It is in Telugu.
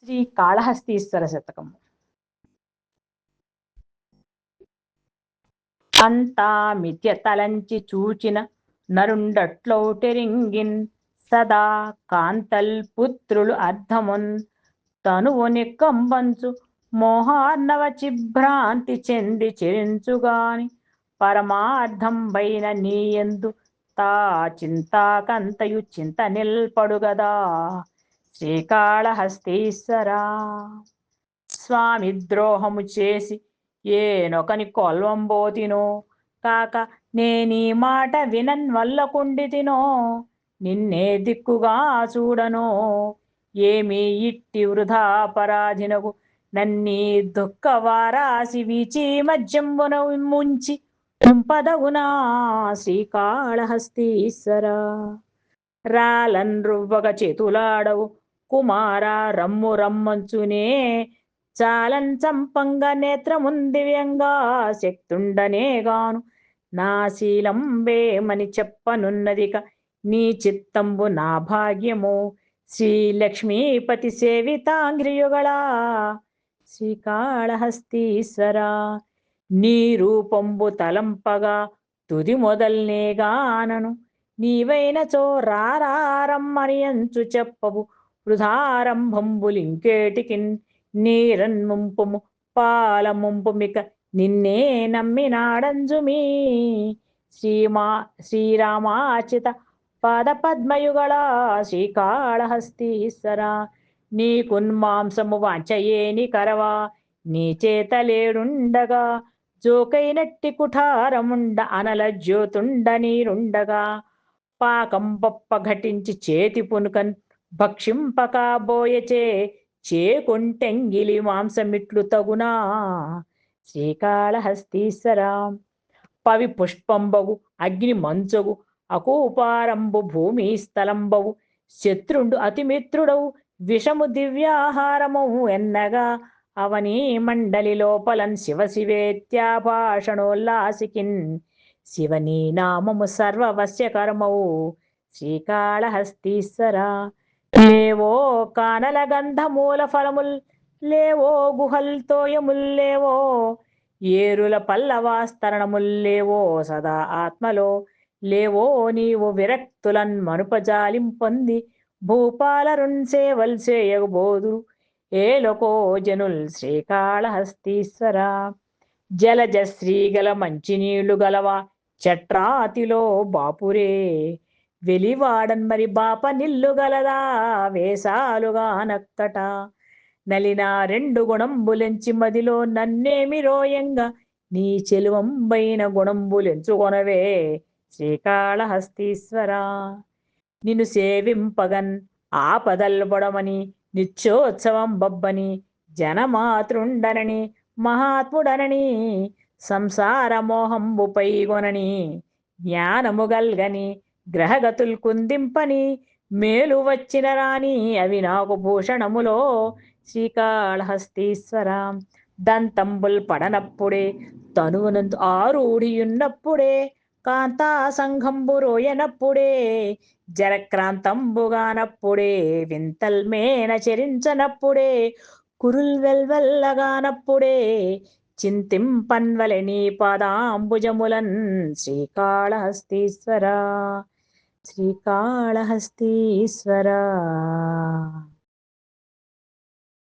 శ్రీ కాళహస్తీశ్వర శతకము. అంతా మిథ్య తలంచి చూచిన నరుండట్లౌటెరింగిన్ సదా కాంతల్ పుత్రులు అర్థమున్ తనువు నిక్కంబంచు మోహార్ణవ చిభ్రాంతి చెంది చెరించుగాని పరమార్థం బైన నీయందు తా చింతాకంతయు చింత నిల్పడుగదా శ్రీకాళహస్తీశ్వరా. స్వామి ద్రోహము చేసి ఏనొకని కొల్వంబోతినో కాక నేనీ మాట వినన్ వల్లకుండితినో నిన్నే దిక్కుగా చూడనో ఏమి ఇట్టి వృధా పరాధినగు నన్నీ దుఃఖవారాసి వీచి మధ్యంబున ముంచి ఉంపదగునా శ్రీకాళహస్తీశ్వరా. రాలన్ రువ్వగ చేతులాడవు కుమారా రమ్ము రమ్మంచునే చాలన్ చంపంగ నేత్రమున్ దివ్యంగా శక్తుండనేగాను నా శీలంబేమని చెప్పనున్నదిక నీ చిత్తంబు నా భాగ్యము శ్రీలక్ష్మీపతి సేవితాంగ్రియుగళా శ్రీకాళహస్తీశ్వరా. నీ రూపంబు తలంపగా తుది మొదల్నేగానను నీవైనచో రారమ్మనియంచు చెప్పవు వృధారంభంబులింకేటికిన్ నీరన్ముంపుము పాలముంపుమిక నిన్నే నమ్మినాడంజుమీ శ్రీరామాచిత పాదపద్మయుగళ శ్రీకాళహస్తీశ్వరా. నీకున్మాంసము వాంచయేని కరవా నీ చేతలేడుండగా జోకైనట్టి కుఠారముండ అనల జ్యోతుండ నీరుండగా పాకం పప్ప ఘటించి చేతి పునుకన్ భక్షింపకాబోయచే చేకొంటెంగిలి మాంసమిట్లు తగునా శ్రీకాళహస్తీశ్వరా. పవి పుష్పంబగు అగ్ని మంచగు అకూపారంబు భూమి స్థలంబవు శత్రుండు అతిమిత్రుడవు విషము దివ్యాహారమవు ఎన్నగా అవనీ మండలి లోపలన్ శివశివేత్యాభాషణోల్లాసికిన్ శివనీ నామము సర్వవశ్యకర్మవు శ్రీకాళహస్తీశ్వరా. లేవో కానల గంధమూల ఫలముల్ లేవో గుహల్ తోయముల్లేవో ఏరుల పల్లవాస్తరణముల్లేవో సదా ఆత్మలో లేవో నీవు విరక్తులన్ మనుపజాలింపొంది భూపాలరున్ సేవల్ చేయబోదు ఏలకో జనుల్ శ్రీకాళహస్తీశ్వరా. జలజ శ్రీగల మంచినీళ్లు గలవా చట్రాతిలో బాపురే వెలివాడన్ మరి బాప నిల్లు గలదా వేసాలుగా నక్కట నలిన రెండు గుణంబులెంచి మదిలో నన్నేమి రోయంగా నీ చెలువంబైన గుణంబులెంచుకొనవే శ్రీకాళహస్తీశ్వరా. నిన్ను సేవింపగన్ ఆపదల్బొడమని నిత్యోత్సవం బబ్బని జనమాతృండనని మహాత్ముడనని సంసార మోహంబు పైగొనని జ్ఞానము గల్గని గ్రహగతుల్ కుందింపని మేలు వచ్చిన రాని అవి నాకు భూషణములో శ్రీకాళహస్తీశ్వరా. దంతంబుల్ పడనప్పుడే తనువునందు ఆరూఢియున్నప్పుడే కాంతా సంఘంబు రోయనప్పుడే జరక్రాంతంబుగానప్పుడే వింతల్మేన చరించనప్పుడే కురుల్ వెల్వెల్లగానప్పుడే చింతింపన్వలె నీ పాదాంబుజములన్ శ్రీకాళహస్తీశ్వరా శ్రీకాళహస్తీశ్వరా.